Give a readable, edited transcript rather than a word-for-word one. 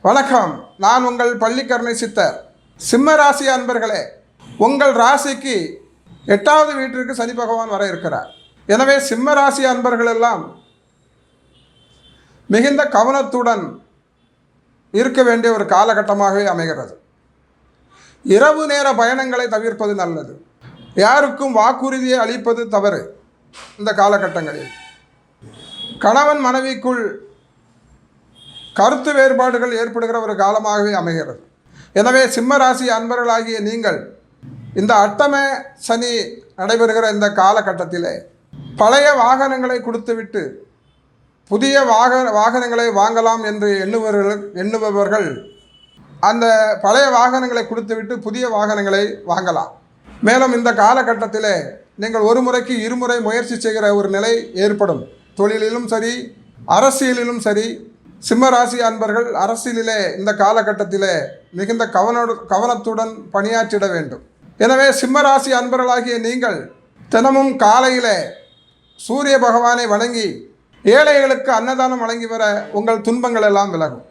வணக்கம். நான் உங்கள் பள்ளிக்கரணை சித்தர். சிம்ம ராசி அன்பர்களே, உங்கள் ராசிக்கு 8வது வீட்டிற்கு சனி பகவான் வர இருக்கிறார். எனவே சிம்ம ராசி அன்பர்கள் எல்லாம் மிகுந்த கவனத்துடன் இருக்க வேண்டிய ஒரு காலகட்டமாகவே அமைகிறது. இரவு நேர பயணங்களை தவிர்ப்பது நல்லது. யாருக்கும் வாக்குறுதியை அளிப்பது தவறு. இந்த காலகட்டங்களில் கணவன் மனைவிக்குள் கருத்து வேறுபாடுகள் ஏற்படுகிற ஒரு காலமாகவே அமைகிறது. எனவே சிம்ம ராசி அன்பர்களாகிய நீங்கள் இந்த அட்டம சனி நடைபெறுகிற இந்த காலகட்டத்திலே பழைய வாகனங்களை கொடுத்துவிட்டு புதிய வாகனங்களை வாங்கலாம் என்று எண்ணுபவர்கள் அந்த பழைய வாகனங்களை கொடுத்துவிட்டு புதிய வாகனங்களை வாங்கலாம். மேலும் இந்த காலகட்டத்திலே நீங்கள் ஒரு முறைக்கு இருமுறை முயற்சி செய்கிற ஒரு நிலை ஏற்படும். தொழிலிலும் சரி, அரசியலிலும் சரி. சிம்மராசி அன்பர்கள் அரசியலிலே இந்த காலகட்டத்திலே மிகுந்த கவனத்துடன் பணியாற்றிட வேண்டும். எனவே சிம்மராசி அன்பர்களாகிய நீங்கள் தினமும் காலையிலே சூரிய பகவானை வணங்கி ஏழைகளுக்கு அன்னதானம் வழங்கி வர உங்கள் துன்பங்கள் எல்லாம் விலகும்.